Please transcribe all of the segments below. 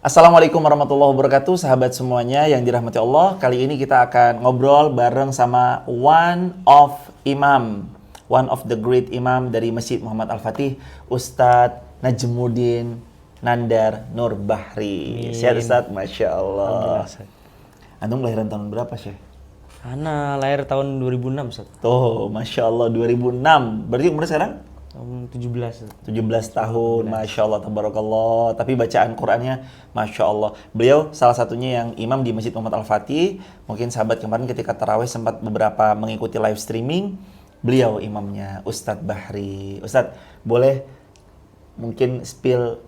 Assalamualaikum warahmatullahi wabarakatuh, sahabat semuanya yang dirahmati Allah. Kali ini kita akan ngobrol bareng sama one of the great imam dari Masjid Muhammad Al-Fatih, Ustadz Najmuddin Nandar Nur Bahri. Sehat Ustadz, Masya Allah. Antum lahiran tahun berapa, Syekh? Ana lahir tahun 2006, Ustaz. Tuh, Masya Allah, 2006. Berarti umur sekarang? 17. 17 tahun, Masya Allah, tabarakallah. Tapi bacaan Qur'annya, Masya Allah. Beliau salah satunya yang imam di Masjid Muhammad Al-Fatih. Mungkin sahabat kemarin ketika tarawih sempat beberapa mengikuti live streaming. Beliau imamnya, Ustadz Bahri. Ustadz, boleh mungkin spill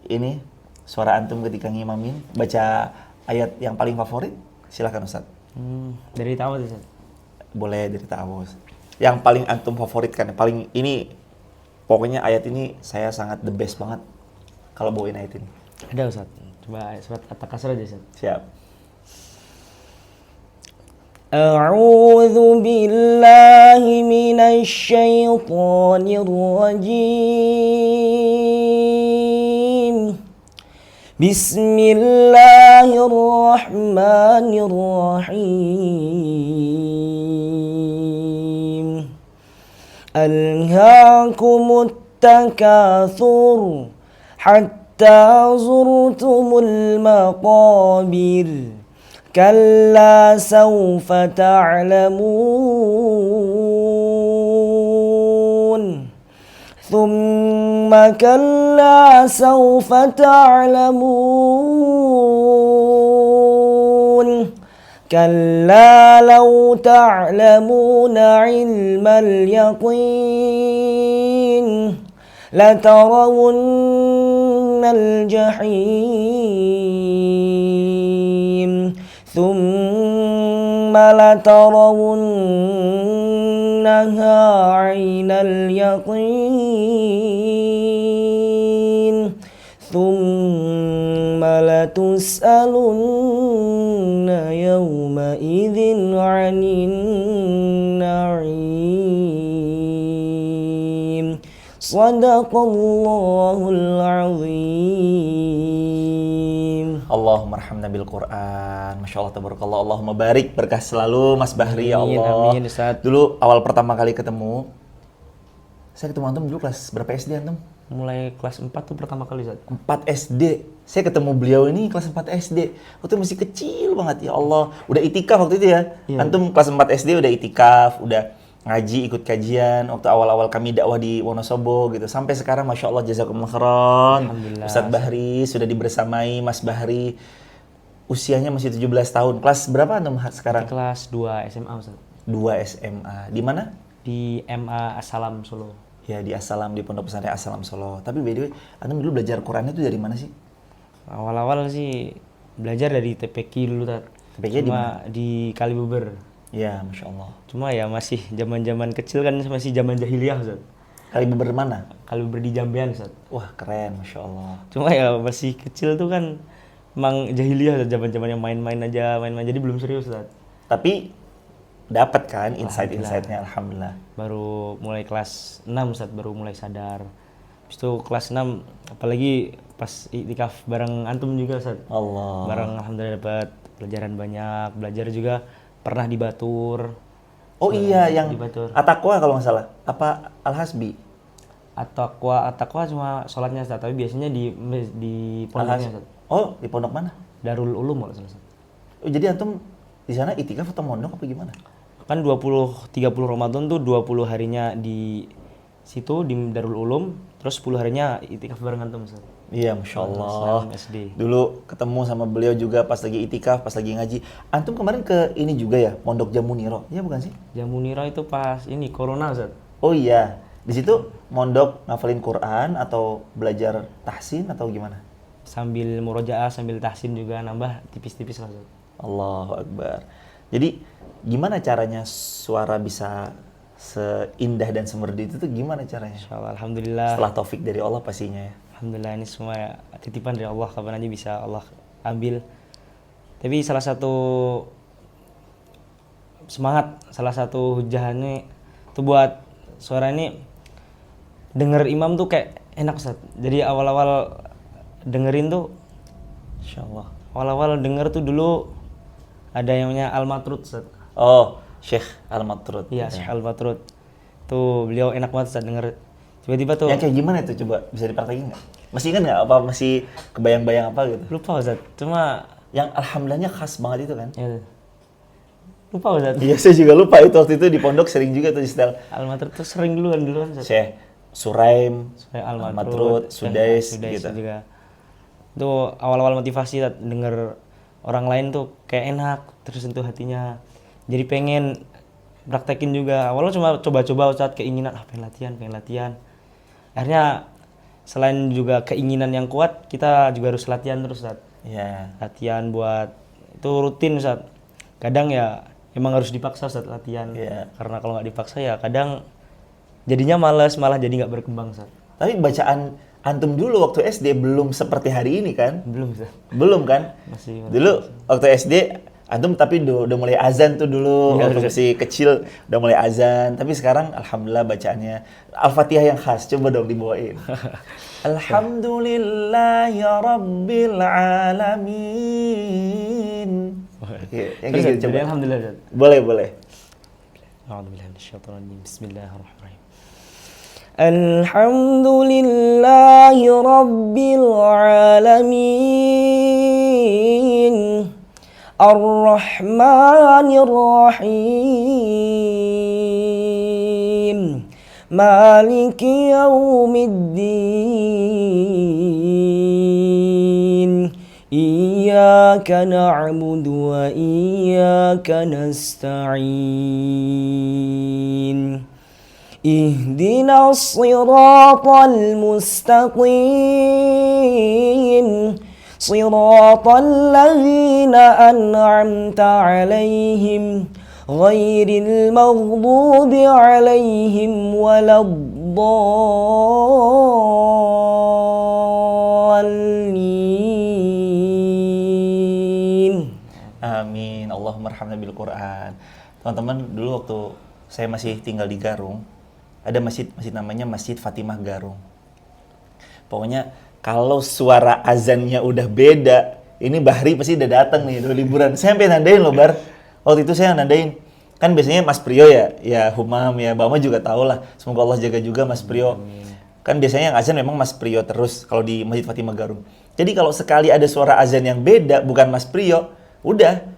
ini, suara antum ketika ngimamin, baca ayat yang paling favorit? Silakan Ustadz. Dari tahu Ustaz. Boleh dari ta'awuz. Yang paling antum favorit kan, paling ini... Pokoknya ayat ini saya sangat the best banget kalau bawain ayat ini. Ada Ustaz. Coba surat At-Takasur aja Ustaz. Siap. A'udzu billahi minasy syaithanir rajim. Bismillahirrahmanirrahim. Alhaakumut takatsur hatta zurtumul maqabir kalla sawfa ta'lamun thumma kalla sawfa ta'lamun كلا لو تعلمون علم اليقين لترون الجحيم ثم لترونها عين اليقين ثم لتسألن يومئذ عن النعيم صدق الله العظيم. Allahumma arhamna bil Qur'an. Masya Allah, tabarakallah. Allahumma barik, berkah selalu Mas Bahri, ya Allah. Amin, Ustaz. Dulu awal pertama kali ketemu, saya ketemu antum dulu kelas berapa SD antum? Mulai kelas 4 tuh pertama kali Ustaz. 4 SD. Saya ketemu beliau ini kelas 4 SD. Waktu itu masih kecil banget, ya Allah. Udah itikaf waktu itu ya. Antum kelas 4 SD udah itikaf, udah ngaji, ikut kajian. Waktu awal-awal kami dakwah di Wonosobo gitu. Sampai sekarang Masya Allah, jazakumullah khairan. Ustadz Bahri sudah dibersamai Mas Bahri. Usianya masih 17 tahun. Kelas berapa antum sekarang? Kelas 2 SMA Ustaz. 2 SMA. Di mana? Di MA As-Salam Solo. Ya, di As-Salam, di Pondok Pesantren As-Salam Solo. Tapi by the way, antum dulu belajar Qurannya itu dari mana sih? Awal-awal sih belajar dari TPQ dulu, Tat. TPQ cuma di Kalibeber. Ya, Masya Allah. Cuma ya masih zaman-zaman kecil kan, masih zaman jahiliyah, Ustaz. Kalibeber mana? Kalibeber di Jambean, Ustaz. Wah, keren, Masya Allah. Cuma ya masih kecil tuh kan emang jahiliyah, zaman-zaman yang main-main aja, main-main, jadi belum serius, Ustaz. Tapi dapat kan insight-insightnya, alhamdulillah. Baru mulai kelas 6 Ustaz, baru mulai sadar. Habis itu kelas 6 apalagi pas iktikaf bareng antum juga Ustaz. Allah. Bareng alhamdulillah dapat pelajaran banyak, belajar juga pernah di Batur. Oh iya, yang di Batur. At-Taqwa kalau nggak salah. Apa Al-Hasbi? At-Taqwa cuma sholatnya Ustaz, tapi biasanya di pondoknya Ustaz. Oh, di pondok mana? Darul Ulum kalau salah Ustaz. Oh, jadi antum di sana itikaf atau mondok apa gimana? Kan 30 Ramadan tuh 20 harinya di situ di Darul Ulum, terus 10 harinya itikaf bareng antum Ustaz. Iya, Masya Allah. SD. Dulu ketemu sama beliau juga pas lagi itikaf, pas lagi ngaji. Antum kemarin ke ini juga ya, Pondok Jamuniro. Iya bukan sih? Jamuniro itu pas ini Corona Ustaz. Oh iya. Di situ mondok ngafalin Quran atau belajar tahsin atau gimana? Sambil murojaah, sambil tahsin juga nambah tipis-tipis lah Ustaz. Allahu Akbar. Jadi gimana caranya suara bisa seindah dan semerdu itu tuh gimana caranya? Insyaallah, alhamdulillah. Setelah taufik dari Allah pastinya ya. Alhamdulillah, ini semua titipan dari Allah, kapan aja bisa Allah ambil. Tapi salah satu semangat, salah satu hujahannya tuh buat suara ini denger imam tuh kayak enak Ustaz. Jadi awal-awal dengerin tuh Masya Allah. Awal-awal denger tuh dulu ada yang namanya Al-Matrud, Ustaz. Oh, Syekh Al-Matrud. Iya, Syekh Al-Matrud. Tuh beliau enak banget Ustaz denger. Tiba-tiba tuh Yang kayak gimana itu coba bisa dipraktekin nggak? Masih ingat nggak? Apa masih kebayang-bayang apa gitu? lupa Ustaz. Cuma Yang alhamdulillahnya khas banget itu kan? ya, lupa Ustaz. Iya, saya juga lupa itu waktu itu di pondok sering juga tuh setel Al-Matrud tuh sering duluan Ustaz. Syekh Suraim, Saya Al-Matrud, Sudais gitu. juga. Itu awal-awal motivasi Ustaz, denger orang lain tuh kayak enak, terus sentuh hatinya. Jadi pengen praktekin juga. Awalnya cuma coba-coba Ustaz, keinginan pengen latihan. Akhirnya selain juga keinginan yang kuat, kita juga harus latihan terus Ustaz. Iya. Latihan buat itu rutin Ustaz. Kadang ya emang harus dipaksa Ustaz latihan. Iya. Karena kalau nggak dipaksa ya kadang jadinya malas, malah jadi nggak berkembang Ustaz. Tapi bacaan antum dulu waktu SD belum seperti hari ini kan? Belum Ustaz. Belum kan? Masih Dulu waktu SD antum tapi udah mulai azan tuh dulu, Iya, waktu udah. masih kecil udah mulai azan. Tapi sekarang alhamdulillah bacaannya Al-Fatihah yang khas. Coba dong dibawain. Alhamdulillahi rabbil alamin. Oke, yang kayak gitu coba. Alhamdulillah Ustaz. Boleh. A'udzubillahi minasyaitonir rajim. Bismillahirrahmanirrahim. Alhamdulillahi rabbil alamin. Ar-Rahmanir Rahim. Maliki yaumiddin. Iyyaka na'budu wa iyyaka nasta'in. Ihdinas siratal mustaqim. Siratal ladzina an'amta 'alaihim ghairil maghdubi 'alaihim waladdallin. Amin. Allahumma arhamna bil Quran. Teman-teman, dulu waktu saya masih tinggal di Garung, ada masjid namanya Masjid Fatimah Garung. Pokoknya kalau suara azannya udah beda, ini Bahri pasti udah datang nih, udah liburan. Saya sampai nandain loh, Bar. Waktu itu saya nandain. Kan biasanya Mas Priyo ya Humam ya, Bama juga tahu lah. Semoga Allah jaga juga Mas Priyo. Kan biasanya yang azan memang Mas Priyo terus kalau di Masjid Fatimah Garung. Jadi kalau sekali ada suara azan yang beda, bukan Mas Priyo, udah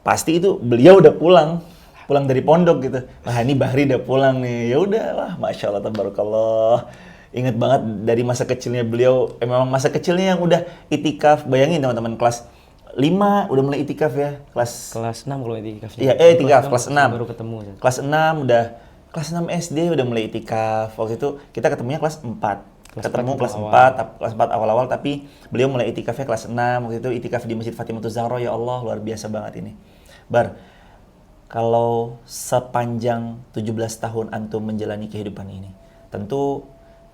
pasti itu beliau udah pulang dari pondok gitu. Wah, ini Bahri udah pulang nih. Ya udah, wah Masya Allah, tabarakallah. Ingat banget dari masa kecilnya beliau, memang masa kecilnya yang udah itikaf. Bayangin teman-teman, kelas 5 udah mulai itikaf ya. Kelas 6 kalau itikaf. Iya, itikaf kelas 6. Baru ketemu. Ustaz. Kelas 6 kelas 6 SD udah mulai itikaf. Waktu itu kita ketemunya kelas 4. Ketemu kelas 4 awal-awal, tapi beliau mulai itikafnya kelas 6. Waktu itu itikaf di Masjid Fatimah Zahra. Ya Allah, luar biasa banget ini. Bar, kalau sepanjang 17 tahun antum menjalani kehidupan ini, tentu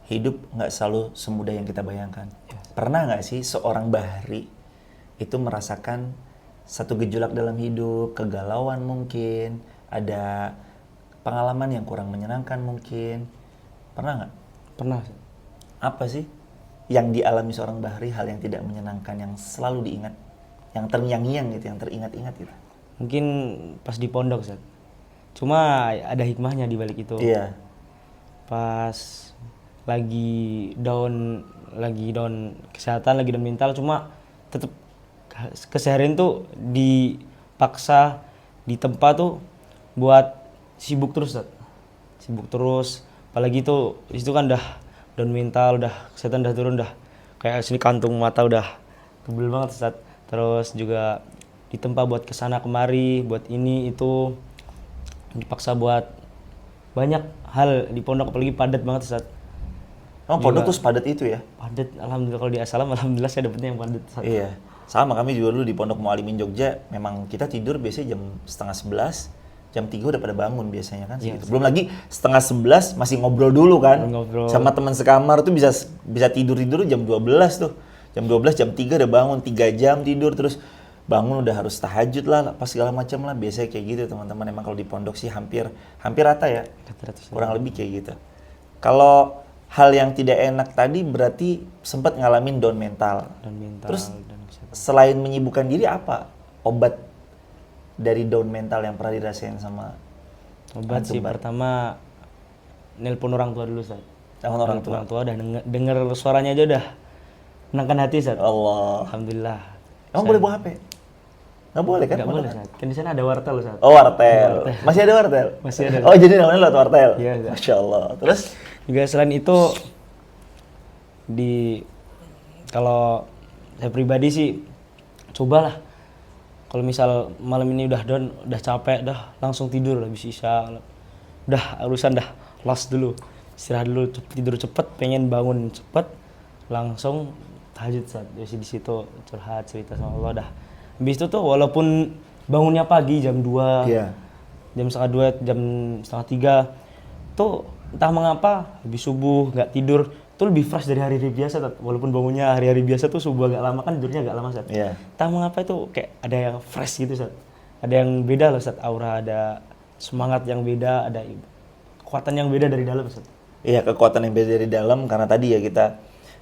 hidup nggak selalu semudah yang kita bayangkan. Pernah nggak sih seorang Bahri itu merasakan satu gejolak dalam hidup, kegalauan mungkin, ada pengalaman yang kurang menyenangkan mungkin? Pernah nggak? Pernah. Apa sih yang dialami seorang Bahri, hal yang tidak menyenangkan yang selalu diingat, yang terngiang-ngiang gitu, yang teringat-ingat gitu? Mungkin pas di pondok, Ustaz. Cuma ada hikmahnya di balik itu. Iya. Pas lagi down kesehatan, lagi down mental, cuma tetap keseharian tuh dipaksa di tempat tuh buat sibuk terus, Ustaz. Sibuk terus, apalagi tuh itu kan udah down mental, udah kesehatan udah turun, udah kayak sini kantung mata udah tebel banget, Ustaz. Terus juga ditempa buat kesana kemari, buat ini itu, dipaksa buat banyak hal di pondok, apalagi padat banget, Ustaz. Oh, pondok tuh sepadat itu ya? Padat, alhamdulillah. Kalau di Assalam alhamdulillah saya dapetnya yang padat, Ustaz. Iya. Sama, kami juga dulu di Pondok Mualimin Jogja, memang kita tidur biasanya jam setengah 11, jam 3 udah pada bangun biasanya kan segitu. Belum lagi setengah 11 masih ngobrol dulu kan. Ngobrol. Sama teman sekamar tuh bisa tidur jam 12 tuh. Jam 12, jam 3 udah bangun, 3 jam tidur, terus bangun udah harus tahajud lah, apa segala macam lah. Biasanya kayak gitu teman-teman. Emang kalau di pondok sih hampir rata ya. Kurang lebih kayak gitu. Kalau hal yang tidak enak tadi berarti sempat ngalamin down mental. Dan mental Terus dan kesehatan. selain menyibukkan diri apa obat dari down mental yang pernah dirasain sama Obat antum, sih Bar? pertama nelpon orang tua dulu, Ustaz. Telepon orang Nelpon tua. orang tua udah denger suaranya aja udah menangkan hati, Ustaz. Allah. Alhamdulillah. Emang boleh bawa HP? Nggak boleh kan? Nggak boleh, Ustaz. Kan di sana ada wartel, Ustaz. Oh, wartel. Masih ada wartel? Masih ada. Oh, jadi namanya lewat wartel? Iya, Ustaz. Masya Allah. Terus? Juga selain itu kalau saya pribadi sih cobalah kalau misal malam ini udah down, udah capek, dah langsung tidur habis isya. Udah urusan dah las dulu. Istirahat dulu, tidur cepet, pengen bangun cepet, langsung tahajud saat di situ curhat cerita sama Allah dah. Habis itu tuh walaupun bangunnya pagi jam 2, Iya. jam setengah 2, jam setengah 3 tuh entah mengapa habis subuh nggak tidur tuh lebih fresh dari hari-hari biasa, Tat. Walaupun bangunnya hari-hari biasa tuh subuh agak lama kan tidurnya agak lama, Sat. Iya. Entah mengapa itu kayak ada yang fresh gitu, Sat. Ada yang beda loh, Sat. Aura, ada semangat yang beda, ada kekuatan yang beda dari dalam, Sat. Iya, kekuatan yang beda dari dalam karena tadi ya kita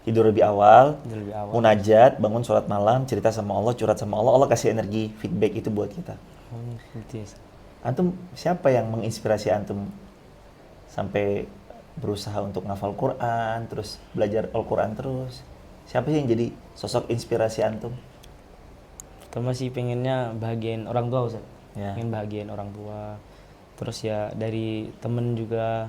tidur lebih awal, Tidur lebih awal. munajat, bangun sholat malam, cerita sama Allah, curhat sama Allah, Allah kasih energi, feedback itu buat kita. Gitu ya, Sat. Antum, siapa yang menginspirasi antum sampai berusaha untuk ngafal Quran, terus belajar Al-Quran terus? Siapa sih yang jadi sosok inspirasi antum? Pertama sih pengennya bahagiain orang tua, Ustaz. Ya. Pengen bahagiain orang tua. Terus ya dari temen juga.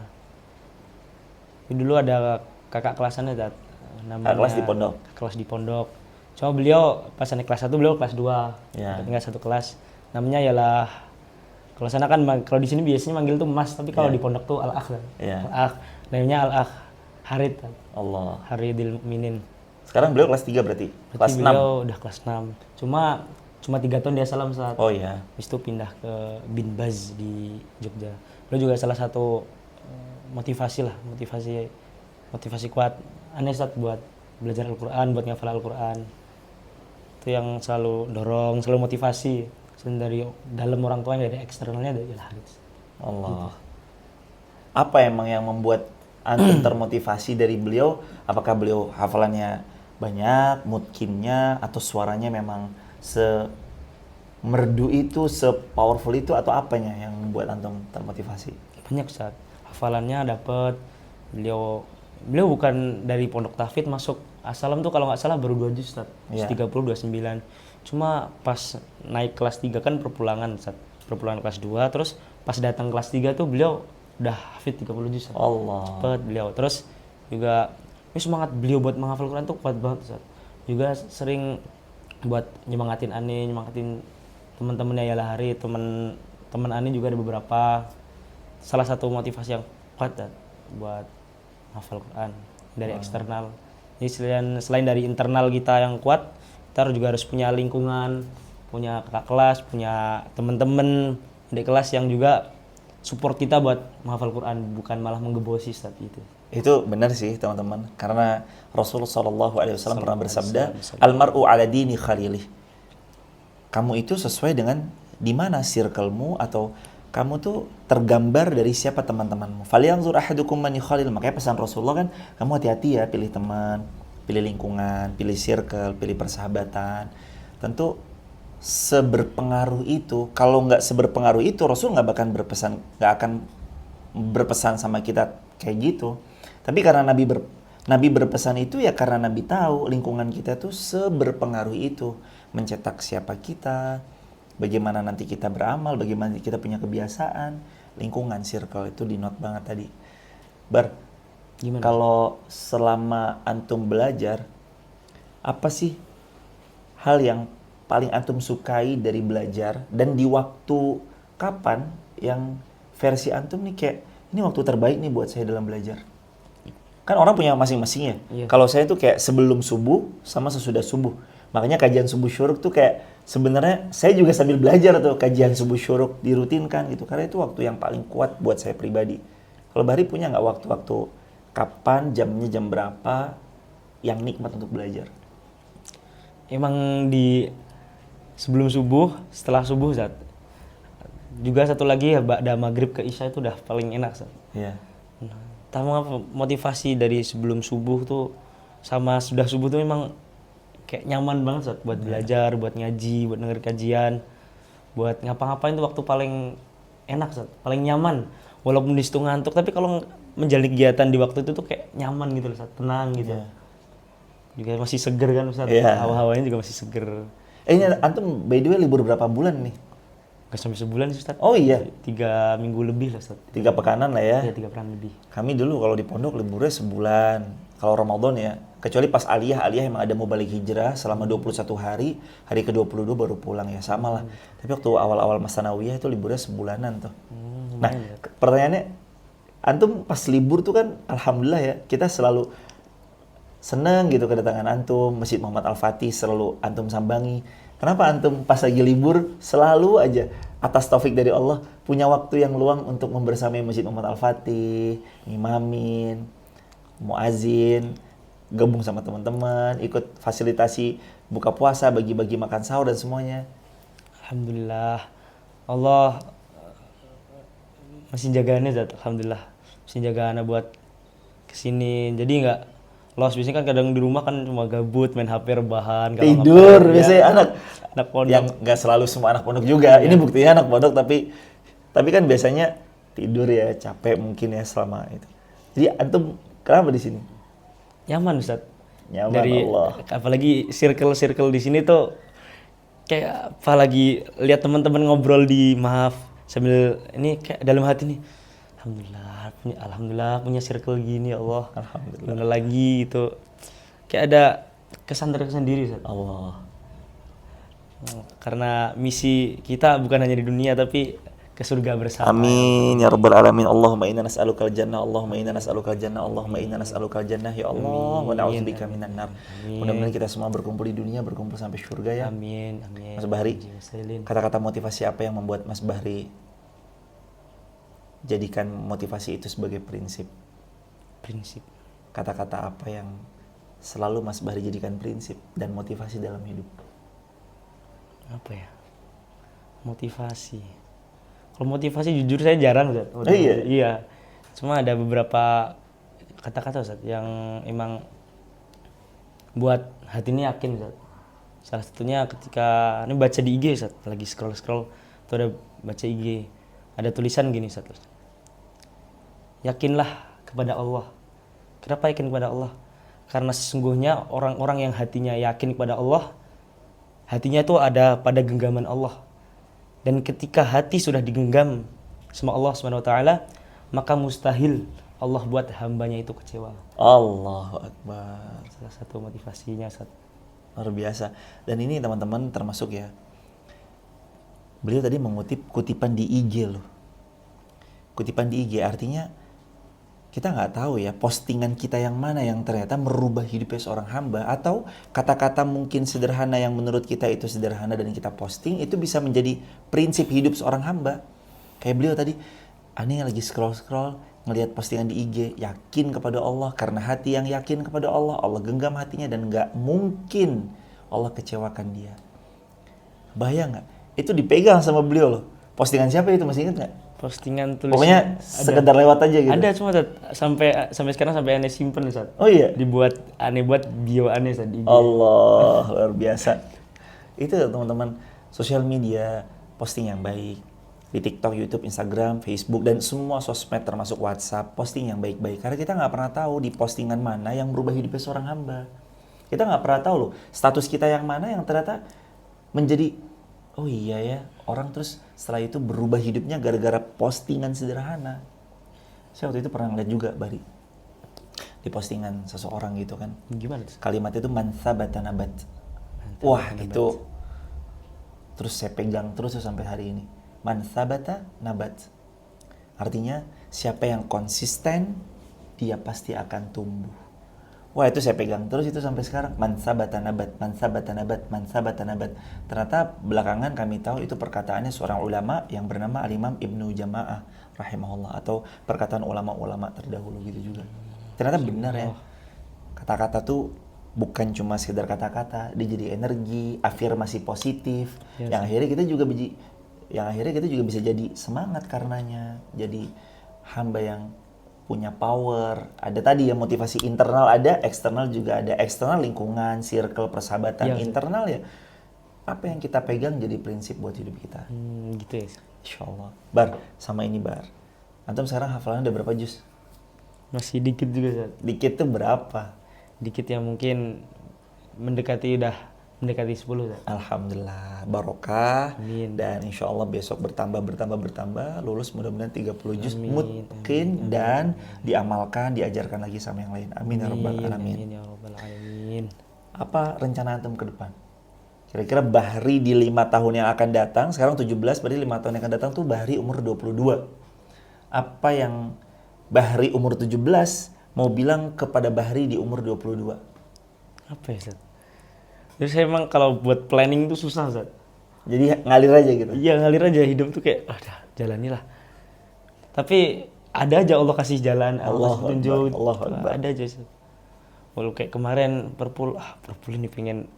Dulu ada kakak kelasannya, Tat. Namanya Kelas di pondok? Kelas di pondok. Cuma beliau pas naik kelas 1, beliau kelas 2. Ya. Tinggal satu kelas. Namanya ialah, kalau sana kan kalau di sini biasanya manggil tuh Mas, tapi kalau Ya. di pondok tuh Al-Akh. Ya. Al-Akh. Namanya Al-Akh Harid, Tat. Allah. Haridil Mukminin. Sekarang beliau kelas 3 berarti? Berarti Kelas 6? beliau udah kelas 6. Cuma 3 tahun dia salam, saat. Oh iya. Habis itu pindah ke Bin Baz di Jogja. Beliau juga salah satu motivasi kuat aneh, Ustaz, buat belajar Al-Quran, buat ngafal Al-Quran. Itu yang selalu dorong, selalu motivasi. Selain dari dalam orang tua, dari eksternalnya dari Haris. Allah. Apa emang yang membuat antum termotivasi dari beliau? Apakah beliau hafalannya banyak, mutkinnya, atau suaranya memang semerdu itu, se-powerful itu, atau apanya yang membuat antum termotivasi? Banyak, Ustaz. Hafalannya dapat. Beliau bukan dari pondok tahfidz, masuk As-Salam tuh kalau nggak salah baru 2 juz, Ustaz. Iya. 30, 29. Cuma pas naik kelas 3 kan perpulangan, Ustaz. Perpulangan kelas 2, terus pas datang kelas 3 tuh beliau udah hafid 30 juz, Ustaz. Allah. Cepet beliau. Terus juga semangat beliau buat menghafal Quran tuh kuat banget, Ustaz. Juga sering buat nyemangatin Ani, nyemangatin teman-temannya ya hari, teman Ani juga ada beberapa. Salah satu motivasi yang kuat, Ustaz, buat hafal Quran dari eksternal. Jadi selain dari internal kita yang kuat, kita juga harus punya lingkungan, punya kakak kelas, punya teman-teman di kelas yang juga support kita buat menghafal Quran, bukan malah menggebosi saat itu. Itu benar sih, teman-teman. Karena Rasulullah SAW pernah bersabda, "Almar'u ala dini khalilih." Kamu itu sesuai dengan di mana circle-mu, atau kamu tuh tergambar dari siapa teman-temanmu. "Falyanzur ahadukum man yukhalil." Makanya pesan Rasulullah kan, kamu hati-hati ya pilih teman, pilih lingkungan, pilih circle, pilih persahabatan. Tentu seberpengaruh itu. Kalau nggak seberpengaruh itu, Rasul nggak akan berpesan sama kita kayak gitu. Tapi karena Nabi berpesan itu ya karena Nabi tahu lingkungan kita tuh seberpengaruh itu, mencetak siapa kita, bagaimana nanti kita beramal, bagaimana kita punya kebiasaan. Lingkungan, circle itu di note banget tadi. Gimana? Kalau selama antum belajar, apa sih hal yang paling antum sukai dari belajar, dan di waktu kapan yang versi antum nih kayak ini waktu terbaik nih buat saya dalam belajar? Kan orang punya masing-masing ya. Iya. Kalau saya tuh kayak sebelum subuh sama sesudah subuh. Makanya kajian subuh syuruk tuh kayak sebenarnya saya juga sambil belajar tuh kajian subuh syuruk dirutinkan gitu. Karena itu waktu yang paling kuat buat saya pribadi. Kalau Bahri punya nggak waktu-waktu kapan, jamnya jam berapa yang nikmat untuk belajar? Emang di sebelum subuh, setelah subuh, Zat. Juga satu lagi ya, ba'da maghrib ke isya itu udah paling enak, Zat. Iya. Nah, pertama motivasi dari sebelum subuh tuh sama sudah subuh tuh memang kayak nyaman banget Ustaz, buat belajar, buat ngaji, buat denger kajian, buat ngapa-ngapain tuh waktu paling enak Ustaz, paling nyaman. Walaupun di situ ngantuk, tapi kalau menjalani kegiatan di waktu itu tuh kayak nyaman gitu loh Ustaz, tenang gitu. Juga masih seger kan Ustaz, hawa-hawanya juga masih seger. Ini antum by the way libur berapa bulan nih? Gak sampai sebulan sih Ustaz. Oh iya, 3 minggu lebih lah Ustaz. 3 pekanan lah ya. Ya 3 pekan lebih. Kami dulu kalau di pondok liburnya sebulan. Kalau Ramadan ya, kecuali pas aliyah emang ada mau balik hijrah selama 21 hari, hari ke-22 baru pulang ya, sama lah. Tapi waktu awal-awal Mas Sanawiyah itu liburnya sebulanan tuh. Nah, pertanyaannya, antum pas libur tuh kan alhamdulillah ya, kita selalu seneng gitu kedatangan antum, Masjid Muhammad Al-Fatih selalu antum sambangi. Kenapa antum pas lagi libur selalu aja atas taufik dari Allah punya waktu yang luang untuk membersamai Masjid Muhammad Al-Fatih, ngimamin, muazin, gabung sama teman-teman, ikut fasilitasi buka puasa, bagi-bagi makan sahur dan semuanya. Alhamdulillah. Allah masih jaga ana Zat, alhamdulillah. Masih jaga ana buat kesini. Jadi nggak los, biasanya kan kadang di rumah kan cuma gabut, main HP rebahan, tidur biasanya anak pondok. Yang nggak selalu semua anak pondok juga. Ini buktinya anak pondok tapi kan biasanya tidur ya, capek mungkin ya selama itu. Jadi antum kenapa di sini? Nyaman Ustaz. Nyaman Dari Allah. apalagi circle di sini tuh kayak apalagi lihat teman-teman ngobrol di maaf sambil ini kayak dalam hati nih. Alhamdulillah punya circle gini ya Allah. Alhamdulillah lagi itu kayak ada kesan tersendiri Ustaz. Allah. Karena misi kita bukan hanya di dunia tapi ke surga bersama. Amin ya rabbal alamin. Allahumma inna nas'alukal jannah, Allahumma inna nas'alukal jannah, Allahumma inna nas'alukal jannah ya Allah, wa na'udzubika minan nar. Mudah-mudahan kita semua berkumpul di dunia, berkumpul sampai surga ya. Amin, amin. Mas Bahri, kata-kata motivasi apa yang membuat Mas Bahri jadikan motivasi itu sebagai prinsip? Prinsip. Kata-kata apa yang selalu Mas Bahri jadikan prinsip dan motivasi dalam hidup? Apa ya? Motivasi. Kalau motivasi jujur saya jarang Ustaz. Iya. Cuma ada beberapa kata-kata Ustaz yang emang buat hati ini yakin Ustaz. Salah satunya ketika ini baca di IG Ustaz, lagi scroll-scroll tuh ada baca IG. Ada tulisan gini Ustaz. Yakinlah kepada Allah. Kenapa yakin kepada Allah? Karena sesungguhnya orang-orang yang hatinya yakin kepada Allah, hatinya itu ada pada genggaman Allah. Dan ketika hati sudah digenggam sama Allah SWT, maka mustahil Allah buat hambanya itu kecewa. Allahu Akbar. Salah satu motivasinya Ustaz. Luar biasa. Dan ini teman-teman termasuk ya, beliau tadi mengutip kutipan di IG loh. Kutipan di IG artinya kita nggak tahu ya postingan kita yang mana yang ternyata merubah hidupnya seorang hamba, atau kata-kata mungkin sederhana yang menurut kita itu sederhana dan kita posting itu bisa menjadi prinsip hidup seorang hamba. Kayak beliau tadi, aneh lagi scroll-scroll ngelihat postingan di IG, yakin kepada Allah, karena hati yang yakin kepada Allah, Allah genggam hatinya dan nggak mungkin Allah kecewakan dia. Bayang nggak? Itu dipegang sama beliau loh. Postingan siapa itu, masih ingat nggak? Postingan tulisan. Pokoknya sekedar lewat aja gitu. Ada cuma sampai sekarang sampai aneh simpen Ustaz. Oh iya. Dibuat aneh buat bio aneh Ustaz di IG. Allah, luar biasa. Itu teman-teman, sosial media, posting yang baik. Di TikTok, YouTube, Instagram, Facebook, dan semua sosmed termasuk WhatsApp, posting yang baik-baik. Karena kita nggak pernah tahu di postingan mana yang merubah hidupnya seorang hamba. Kita nggak pernah tahu loh, status kita yang mana yang ternyata menjadi, oh iya ya, orang terus setelah itu berubah hidupnya gara-gara postingan sederhana. Saya waktu itu pernah ngeliat juga, Bari, di postingan seseorang gitu kan. Gimana tuh? Kalimatnya itu man sabata nabat. Wah, itu terus saya pegang terus sampai hari ini. Man sabata nabat. Artinya siapa yang konsisten, dia pasti akan tumbuh. Wah, itu saya pegang terus itu sampai sekarang. Man sabata nabat, man sabata nabat, man sabata nabat. Ternyata belakangan kami tahu itu perkataannya seorang ulama yang bernama Al-Imam Ibnu Jama'ah rahimahullah, atau perkataan ulama-ulama terdahulu gitu juga. Ternyata benar ya. Kata-kata tuh bukan cuma sekedar kata-kata, dia jadi energi, afirmasi positif, yang akhirnya kita juga bisa jadi semangat karenanya, jadi hamba yang punya power. Ada tadi ya motivasi internal ada, eksternal juga ada. Eksternal lingkungan, circle, persahabatan. Iya, Internal ya apa yang kita pegang jadi prinsip buat hidup kita. Gitu ya. Insya Allah. Bar, sama ini Bar. Antum sekarang hafalannya udah berapa juz? Masih dikit juga Ustaz. Dikit tuh berapa? Dikit yang mungkin mendekati 10 Ustaz. Alhamdulillah, barokah. Amin. Dan insya Allah besok bertambah, lulus mudah-mudahan 30 juz Amin, mungkin dan diamalkan, diajarkan lagi sama yang lain. Amin ya rabbal alamin. Amin ya rabbal alamin. Apa rencana antum ke depan? Kira-kira Bahri di 5 tahun yang akan datang, sekarang 17, berarti 5 tahun yang akan datang tuh Bahri umur 22. Apa yang Bahri umur 17 mau bilang kepada Bahri di umur 22? Apa ya Ustaz? Jadi saya emang kalau buat planning tuh susah Ustaz. Jadi ngalir aja gitu? Iya ngalir aja, hidup tuh kayak, udah jalanilah. Tapi ada aja Allah kasih jalan, Allah kasih petunjuk. Ada aja Ustaz. Walau kayak kemarin perpul ini pengen,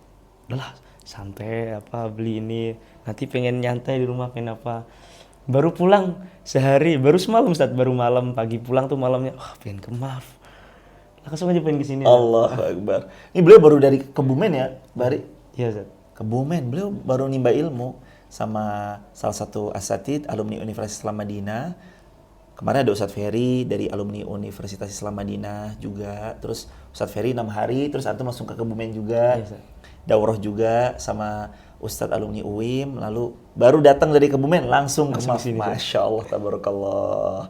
udahlah santai beli ini, nanti pengen nyantai di rumah pengen apa. Baru pulang sehari, baru semalam Ustaz, baru malam, pagi pulang tuh malamnya, pengen ke Maf. Langsung aja pengen kesini. Allahu Akbar. Ini beliau baru dari Kebumen ya, Bari? Iya Ustaz. Kebumen, beliau baru nimba ilmu sama salah satu asatid alumni Universitas Islam Madinah. Kemarin ada Ustadz Ferry dari alumni Universitas Islam Madinah juga. Terus Ustadz Ferry 6 hari, terus antum langsung ke Kebumen juga. Iya, Daurah juga sama Ustadz alumni UIM, lalu baru datang dari Kebumen langsung ke Maf. Masya Allah, tabarakallah.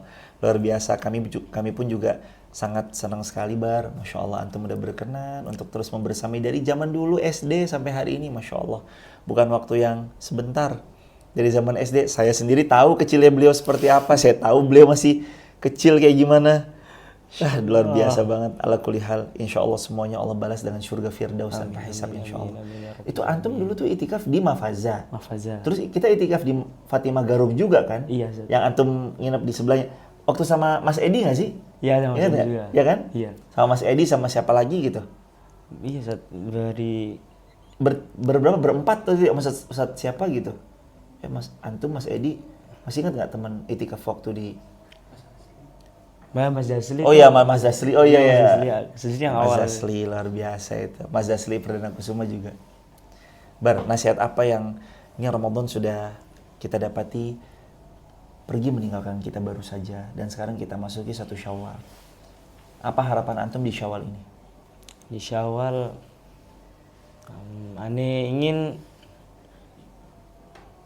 Luar biasa, kami pun juga sangat senang sekali Bar. Masya Allah, antum udah berkenan untuk terus membersamai dari zaman dulu SD sampai hari ini. Masya Allah, bukan waktu yang sebentar. Dari zaman SD, saya sendiri tahu kecilnya beliau seperti apa. Saya tahu beliau masih kecil kayak gimana. Luar biasa banget. Ala kulli hal, insya Allah semuanya Allah balas dengan surga Firdaus tanpa hisab insya Allah. Itu antum dulu tuh itikaf di Mafaza. Terus kita itikaf di Fatimah Garum juga kan? Iya. Yang antum nginep di sebelahnya. Waktu sama Mas Edi nggak sih? Iya, sama Mas Edi juga. Ya kan? Iya. Sama Mas Edi sama siapa lagi gitu? Iya, Ustaz. Dari berempat tuh Ustaz siapa gitu? Mas antum, Mas Edi, masih ingat nggak teman itikaf waktu di Mas Dasli? Oh iya, Mas Dasli. Oh iya ya. Mas Dasli yang awal. Mas Dasli luar biasa itu. Mas Dasli Perdana Kusuma juga. Bar, nasihat apa yang ini Ramadan sudah kita dapati pergi meninggalkan kita baru saja dan sekarang kita masuki 1 Syawal. Apa harapan antum di Syawal ini? Di Syawal ane ingin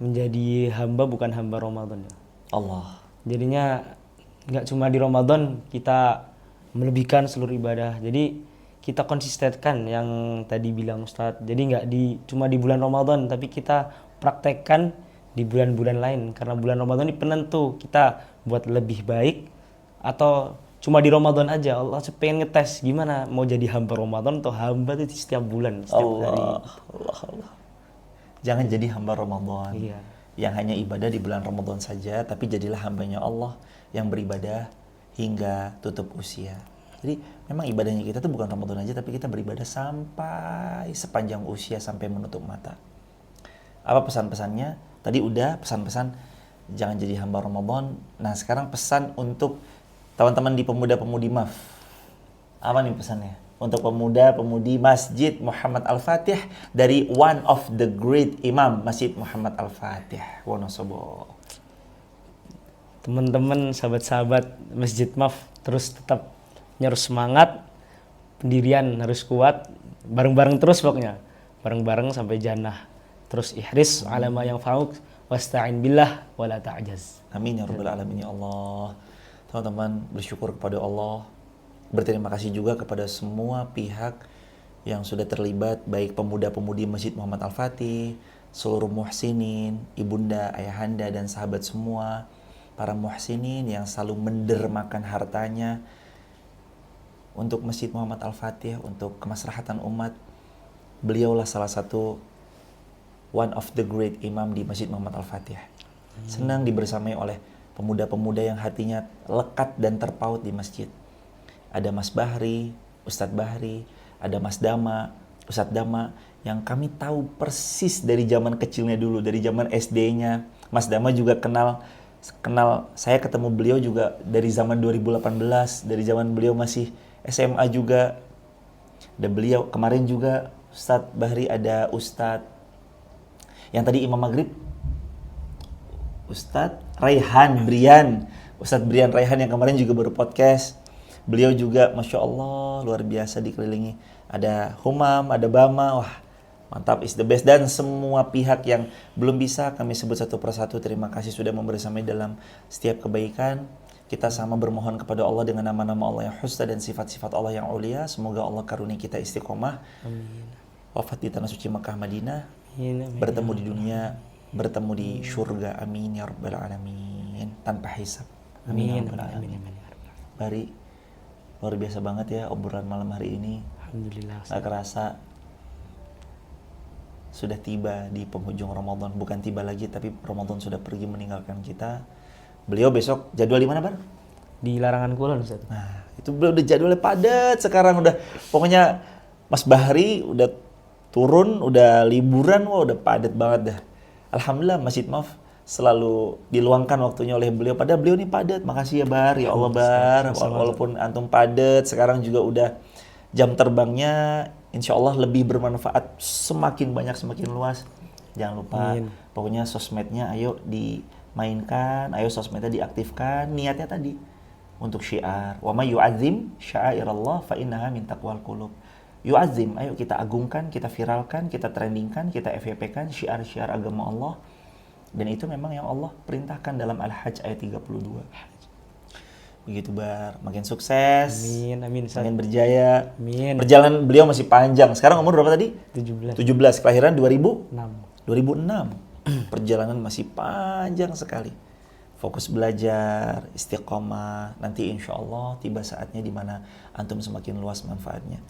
menjadi hamba bukan hamba Ramadan ya. Allah. Jadinya nggak cuma di Ramadan kita melebihkan seluruh ibadah. Jadi kita konsistenkan yang tadi bilang Ustadz. Jadi nggak cuma di bulan Ramadan, tapi kita praktekkan di bulan-bulan lain. Karena bulan Ramadan ini penentu kita buat lebih baik atau cuma di Ramadan aja. Allah pengen ngetes gimana mau jadi hamba Ramadan atau hamba itu setiap bulan, setiap hari. Allah. Jangan jadi hamba Ramadan. Iya. Yang hanya ibadah di bulan Ramadan saja, tapi jadilah hambanya Allah yang beribadah hingga tutup usia. Jadi memang ibadahnya kita tuh bukan Ramadan aja, tapi kita beribadah sampai sepanjang usia, sampai menutup mata. Apa pesan-pesannya? Tadi udah pesan-pesan jangan jadi hamba Ramadan. Nah sekarang pesan untuk teman-teman di Pemuda-Pemudi Maf. Apa nih pesannya? Untuk pemuda-pemudi Masjid Muhammad Al-Fatih dari one of the great imam Masjid Muhammad Al-Fatih. Wonosobo. Teman-teman, sahabat-sahabat Masjid Maf terus tetap harus semangat, pendirian harus kuat, bareng-bareng terus pokoknya, bareng-bareng sampai jannah. Terus ihris ala ma yang fauk, wasta'in billah wala ta'jaz. Amin ya rabbal alamin ya Allah. Teman-teman bersyukur kepada Allah. Berterima kasih juga kepada semua pihak yang sudah terlibat, baik pemuda-pemudi Masjid Muhammad Al-Fatih, seluruh muhsinin, ibunda, ayahanda dan sahabat semua, para muhsinin yang selalu mendermakan hartanya untuk Masjid Muhammad Al-Fatih, untuk kemaslahatan umat. Beliaulah salah satu one of the great imam di Masjid Muhammad Al-Fatih. Senang dibersamai oleh pemuda-pemuda yang hatinya lekat dan terpaut di masjid. Ada Mas Bahri, Ustadz Bahri, ada Mas Dama, Ustadz Dama, yang kami tahu persis dari zaman kecilnya dulu, dari zaman SD-nya. Mas Dama juga kenal Saya ketemu beliau juga dari zaman 2018, dari zaman beliau masih SMA juga. Ada beliau kemarin juga Ustadz Bahri, ada Ustadz yang tadi Imam Maghrib, Ustadz Ustadz Brian Raihan yang kemarin juga baru podcast. Beliau juga Masya Allah luar biasa dikelilingi. Ada Humam, ada Bama, wah mantap, is the best. Dan semua pihak yang belum bisa kami sebut satu persatu, terima kasih sudah membersama dalam setiap kebaikan. Kita sama bermohon kepada Allah dengan nama-nama Allah yang husna dan sifat-sifat Allah yang ulia. Semoga Allah karunia kita istiqomah. Amin. Wafat di tanah suci Makkah Madinah. Amin. Bertemu di dunia, bertemu di surga. Amin ya rabbal alamin. Tanpa hisab. Amin ya rabbal alamin. Bari, luar biasa banget ya obrolan malam hari ini. Alhamdulillah. Gak kerasa sudah tiba di penghujung Ramadan. Bukan tiba lagi, tapi Ramadan sudah pergi meninggalkan kita. Beliau besok jadwal di mana, Bar? Di Larangan Kulon, Ustaz. Nah, itu beliau udah jadwalnya padat sekarang udah. Pokoknya Mas Bahri udah turun, udah liburan, wah udah padat banget dah. Alhamdulillah Masjid Maf selalu diluangkan waktunya oleh beliau. Padahal beliau ini padat. Makasih ya Bar, ya Allah Bar. Walaupun antum padat, sekarang juga udah jam terbangnya insya Allah lebih bermanfaat, semakin banyak semakin luas. Jangan lupa, pokoknya sosmednya ayo dimainkan, ayo sosmednya diaktifkan. Niatnya tadi untuk syiar. Wa may yu'azzim sya'airallah fa innaha min taqwal qulub. Yu'azzim, ayo kita agungkan, kita viralkan, kita trendingkan, kita FYP-kan syiar-syiar agama Allah. Dan itu memang yang Allah perintahkan dalam Al-Hajj ayat 32. Begitu Bar, makin sukses. Amin, amin. Makin berjaya. Amin. Perjalanan beliau masih panjang. Sekarang umur berapa tadi? 17. 17, kelahiran 2006. 6. Perjalanan masih panjang sekali. Fokus belajar, istiqomah. Nanti insya Allah tiba saatnya di mana antum semakin luas manfaatnya.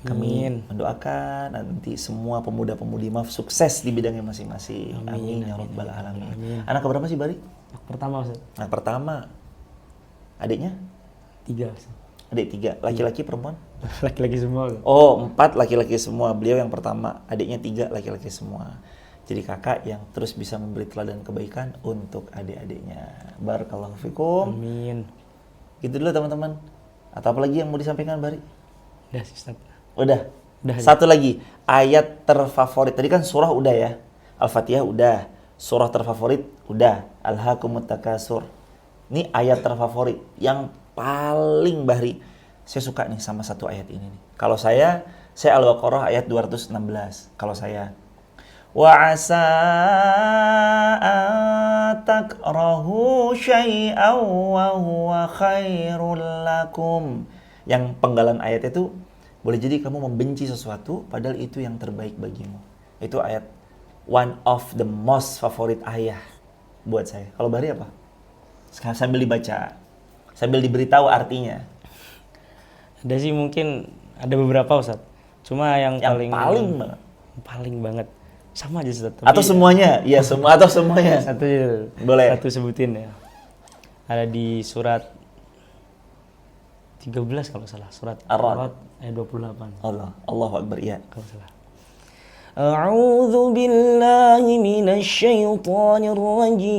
Kami mendoakan nanti semua pemuda-pemudi Maf sukses di bidangnya masing-masing. Amin ya rabbal alamin. Anak keberapa sih Bari? Anak pertama, Ustaz. Anak pertama. Adiknya? 3, Ustaz. Adik 3, laki-laki perempuan? Laki-laki semua, Ustaz. Oh, 4 laki-laki semua. Beliau yang pertama, adiknya 3 laki-laki semua. Jadi kakak yang terus bisa memberi teladan kebaikan untuk adik-adiknya. Barakallahu fikum. Amin. Gitu dulu teman-teman. Atau apa lagi yang mau disampaikan Bari? Udah, Ustaz. Udah. Udah. Satu lagi, ayat terfavorit. Tadi kan surah udah ya. Al-Fatihah udah. Surah terfavorit udah. Alhaakumut takasur. Ini ayat terfavorit yang paling Bahri. Saya suka nih sama satu ayat ini nih. Kalau saya Al-Baqarah ayat 216. Kalau saya wa asa takrahu syai'aw wa huwa khairul lakum. Yang penggalan ayat itu, boleh jadi kamu membenci sesuatu padahal itu yang terbaik bagimu. Itu ayat one of the most favorite ayat buat saya. Kalau Bahri apa? Sekarang sambil dibaca, sambil diberitahu artinya. Ada sih mungkin ada beberapa, Ustaz. Cuma yang paling banget. Sama aja, Ustaz. Atau semuanya? Iya, semua atau semuanya. Satu boleh. Satu sebutin ya. Ada di surat 13 kalau salah, surat Ar-Ra'd ayat 28. Allahu Akbar, ya. Kalau salah. A'udzu billahi minasy syaithanir rajim.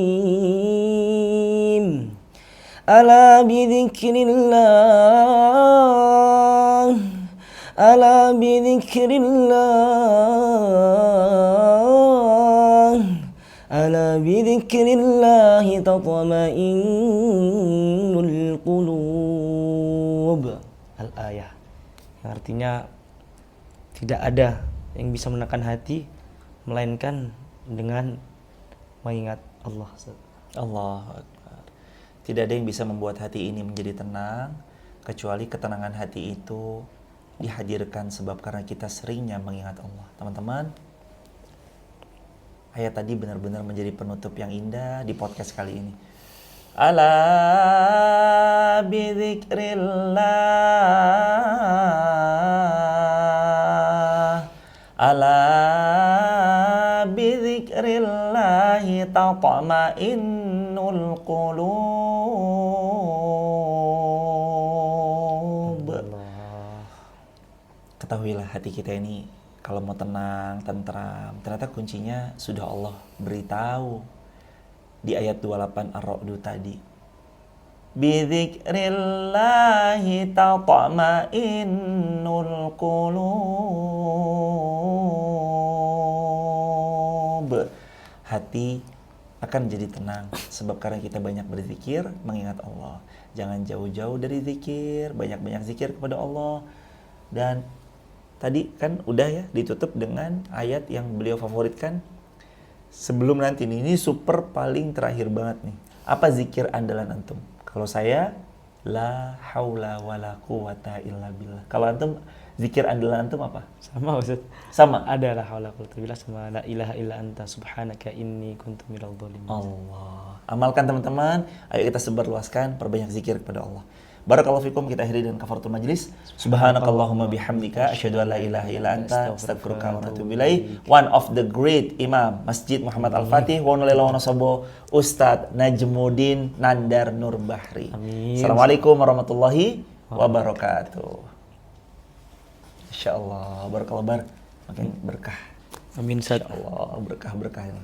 Ala bidzikrillah. Ala bidzikrillah. Ala bidzikrillah tatma'innul qulub. Al-ayah. Yang artinya tidak ada yang bisa menekan hati melainkan dengan mengingat Allah. Allahu Akbar. Tidak ada yang bisa membuat hati ini menjadi tenang kecuali ketenangan hati itu dihadirkan sebab karena kita seringnya mengingat Allah. Teman-teman, ayat tadi benar-benar menjadi penutup yang indah di podcast kali ini. Ala bidzikrillah. Ala bidzikrillahi tatma'innul qulub. Ketahuilah hati kita ini kalau mau tenang, tentram, ternyata kuncinya sudah Allah beritahu. di ayat 28 Ar-Ra'd tadi. Bidzikrillahi tatma'innul qulub. Hati akan jadi tenang sebab karena kita banyak berzikir, mengingat Allah. Jangan jauh-jauh dari zikir, banyak-banyak zikir kepada Allah. Dan tadi kan udah ya ditutup dengan ayat yang beliau favoritkan. Sebelum nanti ini super paling terakhir banget nih. Apa zikir andalan antum? Kalau saya, la haula wala quwata illa billah. Kalau antum, zikir andalan antum apa? Sama Ustaz. Sama. Ada la haula wala quwwata illa billah sama la ilaha illa anta subhanaka inni kuntu minadh dhalimin. Allah. Amalkan teman-teman. Ayo kita sebarluaskan, perbanyak zikir kepada Allah. Barakallahu fikum, kita akhiri dengan kafaratul majlis. Subhanakallahumma bihamdika asyhadu an la ilaha illa anta astaghfiruka wa atubu ilaik. One of the great Imam Masjid Muhammad Al-Fatih wa nallahu Ustadz Najmuddin Nandar Nur Bahri. Amin. Assalamualaikum warahmatullahi wabarakatuh. Insyaallah barakallahu bar. Makin berkah. Amin Ustaz. Allah berkah-berkah ini.